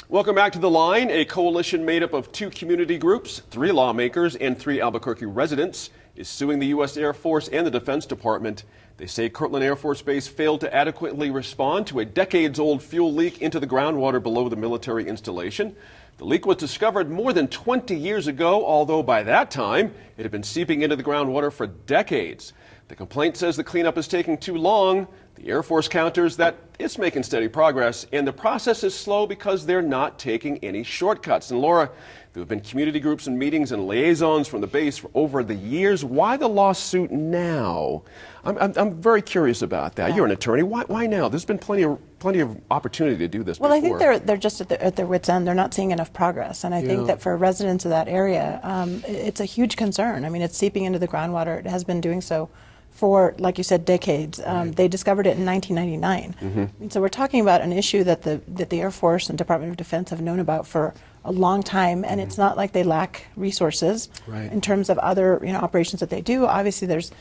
Welcome back to The Line. A coalition made up of 2 community groups, 3 lawmakers, and 3 Albuquerque residents is suing the U.S. Air Force and the Defense Department. They say Kirtland Air Force Base failed to adequately respond to a decades-old fuel leak into the groundwater below the military installation. The leak was discovered more than 20 years ago, although by that time it had been seeping into the groundwater for decades. The complaint says the cleanup is taking too long. The Air Force counters that it's making steady progress, and the process is slow because they're not taking any shortcuts. And Laura, there have been community groups and meetings and liaisons from the base for over the years. Why the lawsuit now? I'm very curious about that. You're an attorney. Why now? There's been plenty of opportunity to do this before. Well, I think they're just at their wits' end. They're not seeing enough progress, and I think that for residents of that area, it's a huge concern. I mean, it's seeping into the groundwater. It has been doing so for, like you said, decades. They discovered it in 1999. And so we're talking about an issue that the Air Force and Department of Defense have known about for a long time, and it's not like they lack resources in terms of other operations that they do. Obviously, there's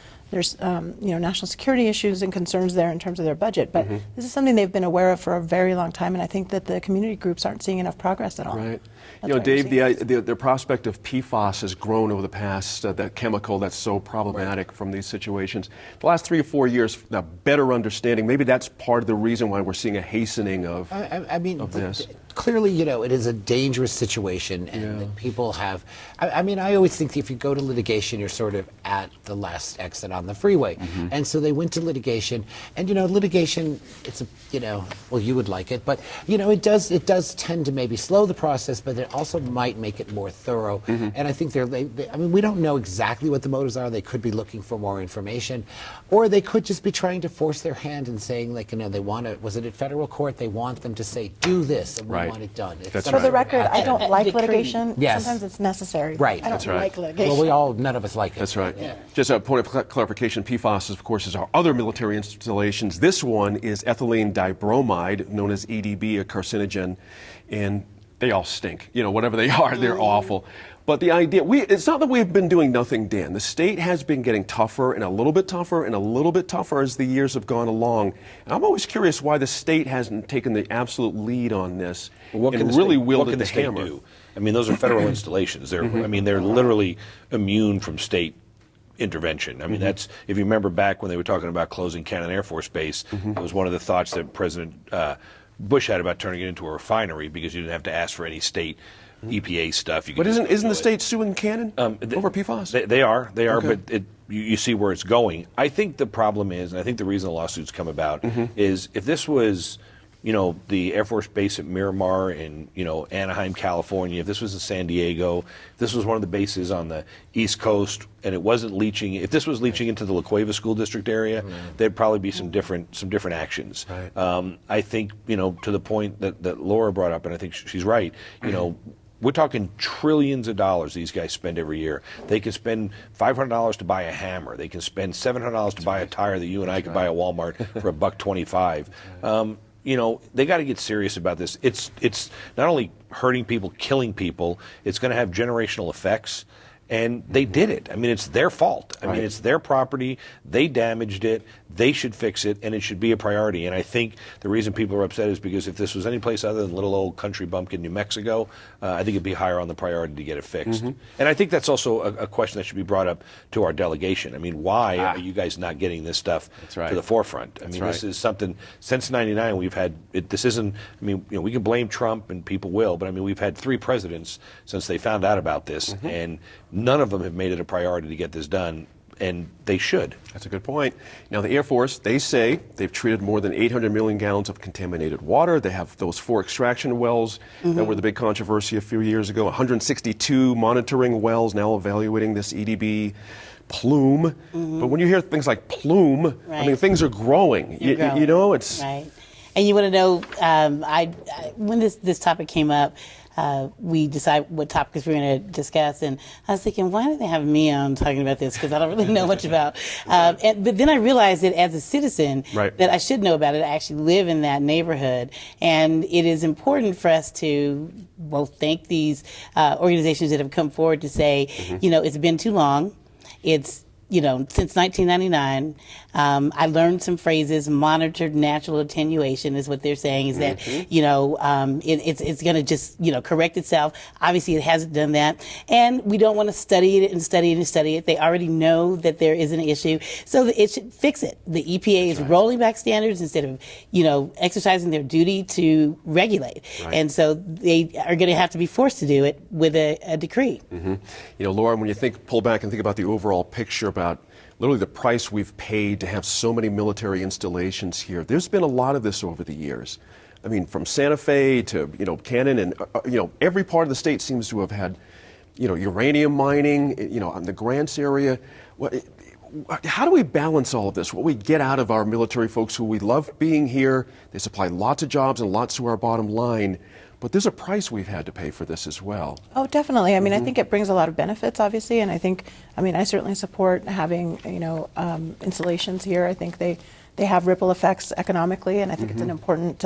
national security issues and concerns there in terms of their budget, but this is something they've been aware of for a very long time, and I think that the community groups aren't seeing enough progress at all. Right. Dave, the prospect of PFAS has grown over the past, that chemical that's so problematic from these situations. The last 3 or 4 years, a better understanding, maybe that's part of the reason why we're seeing a hastening of this. Clearly, it is a dangerous situation, and that people have. I always think if you go to litigation, you're sort of at the last exit on the freeway, and so they went to litigation, and litigation, it's well, you would like it, but it does tend to maybe slow the process, but it also might make it more thorough. And I think we don't know exactly what the motives are. They could be looking for more information, or they could just be trying to force their hand and saying, they want to. Was it at federal court? They want them to say, do this. And want it done. For the record, I don't like litigation. Sometimes it's necessary. Right. I don't like litigation. Well, none of us like it. That's right. Yeah. Just a point of clarification, PFAS, of course, is our other military installations. This one is ethylene dibromide, known as EDB, a carcinogen, and they all stink. Whatever they are, they're awful. But the idea, it's not that we've been doing nothing, Dan. The state has been getting tougher and a little bit tougher and a little bit tougher as the years have gone along. And I'm always curious why the state hasn't taken the absolute lead on this and really wielded the hammer. Do? I mean, those are federal installations. They're literally immune from state intervention. I mean, that's, if you remember back when they were talking about closing Cannon Air Force Base, it was one of the thoughts that President Bush had about turning it into a refinery because you didn't have to ask for any state EPA stuff. But isn't the state suing Cannon over PFAS? They are, okay. But you see where it's going. I think the problem is, and I think the reason the lawsuits come about is if this was, the Air Force Base at Miramar in, Anaheim, California, if this was in San Diego, if this was one of the bases on the East Coast, and it wasn't leaching, if this was leaching into the La Cueva School District area, there'd probably be some different actions. Right. I think, to the point that Laura brought up, and I think she's right, we're talking trillions of dollars these guys spend every year. They can spend $500 to buy a hammer. They can spend $700 to buy a tire that you and I could buy at Walmart for $1.25. They got to get serious about this. It's not only hurting people, killing people. It's going to have generational effects. And they did it. I mean, it's their fault. I mean, it's their property. They damaged it. They should fix it, and it should be a priority. And I think the reason people are upset is because if this was any place other than little old country bumpkin, New Mexico, I think it'd be higher on the priority to get it fixed. And I think that's also a question that should be brought up to our delegation. I mean, why are you guys not getting this stuff to the forefront? I mean, this is something, since 99, we've had, this isn't, we can blame Trump, and people will, but we've had 3 presidents since they found out about this, and none of them have made it a priority to get this done, and they should. That's a good point. Now, the Air Force, they say they've treated more than 800 million gallons of contaminated water. They have those 4 extraction wells that were the big controversy a few years ago, 162 monitoring wells now evaluating this EDB plume. But when you hear things like plume, things are growing. It's... Right. And you want to know, when this topic came up, we decided what topics we were going to discuss, and I was thinking, why do they have me on talking about this? Because I don't really know much about. But then I realized that as a citizen, that I should know about it. I actually live in that neighborhood, and it is important for us to both thank these organizations that have come forward to say, it's been too long. It's since 1999, I learned some phrases. Monitored natural attenuation is what they're saying. Is that it's going to just correct itself. Obviously, it hasn't done that, and we don't want to study it and study it and study it. They already know that there is an issue, so it should fix it. The EPA is rolling back standards instead of exercising their duty to regulate, and so they are going to have to be forced to do it with a decree. Lauren, when you pull back and think about the overall picture about literally the price we've paid to have so many military installations here, there's been a lot of this over the years. I mean, from Santa Fe to, Cannon and, every part of the state seems to have had, uranium mining, on the Grants area. How do we balance all of this? What we get out of our military folks who we love being here, they supply lots of jobs and lots to our bottom line. But there's a price we've had to pay for this as well. Oh, definitely. I mean, I think it brings a lot of benefits, obviously, and I certainly support having, installations here. I think they have ripple effects economically, and I think it's an important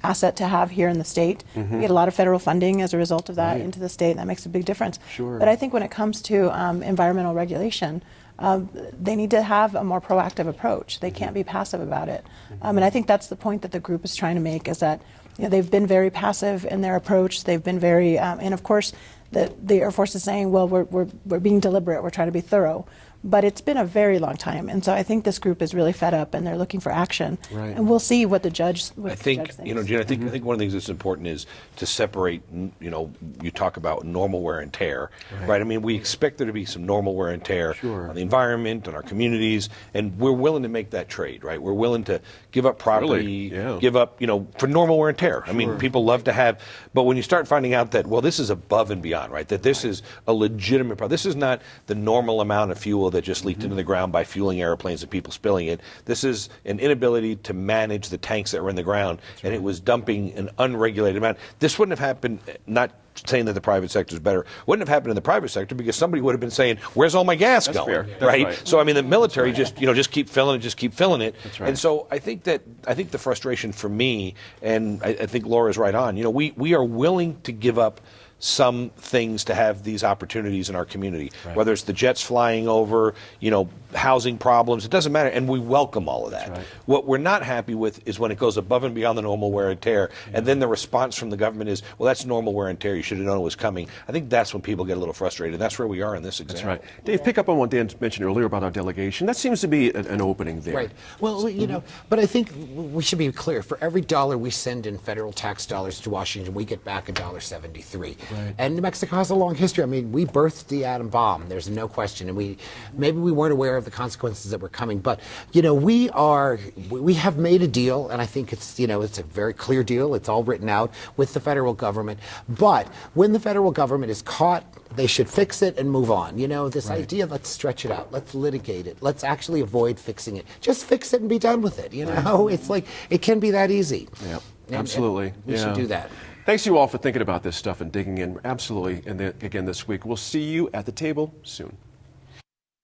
asset to have here in the state. We get a lot of federal funding as a result of that into the state, and that makes a big difference. Sure. But I think when it comes to environmental regulation, they need to have a more proactive approach. They can't be passive about it. And I think that's the point that the group is trying to make, is that they've been very passive in their approach. They've been very, and of course, the Air Force is saying, well, we're being deliberate. We're trying to be thorough. But it's been a very long time, and so I think this group is really fed up, and they're looking for action. Right. And we'll see what the judge. I think, Jen, I think one of the things that's important is to separate. You talk about normal wear and tear, right? I mean, we expect there to be some normal wear and tear on the environment, on our communities, and we're willing to make that trade, right? We're willing to give up property, give up, for normal wear and tear. I mean, people love to have, but when you start finding out that, well, this is above and beyond, right? That this is a legitimate problem. This is not the normal amount of fuel that just leaked into the ground by fueling airplanes and people spilling it. This is an inability to manage the tanks that were in the ground, and it was dumping an unregulated amount. This wouldn't have happened, not saying that the private sector is better, wouldn't have happened in the private sector because somebody would have been saying, where's all my gas going? Fair. Right? So, I mean, the military just keep filling it, That's right. And so I think the frustration for me, and I think Laura's right on, we are willing to give up some things to have these opportunities in our community, whether it's the jets flying over, housing problems, it doesn't matter, and we welcome all of that. Right. What we're not happy with is when it goes above and beyond the normal wear and tear, and then the response from the government is, well, that's normal wear and tear, you should have known it was coming. I think that's when people get a little frustrated. That's where we are in this example. That's right. Dave, pick up on what Dan mentioned earlier about our delegation. That seems to be an opening there. Right. Well, but I think we should be clear. For every dollar we send in federal tax dollars to Washington, we get back $1.73. Right. And New Mexico has a long history. I mean, we birthed the atom bomb. There's no question. And maybe we weren't aware of the consequences that were coming. But, we have made a deal, and I think it's a very clear deal. It's all written out with the federal government. But when the federal government is caught, they should fix it and move on. This idea, let's stretch it out. Let's litigate it. Let's actually avoid fixing it. Just fix it and be done with it. It's like, it can be that easy. Yep. Absolutely. We should do that. Thanks to you all for thinking about this stuff and digging in. Absolutely. And then, again this week, we'll see you at the table soon.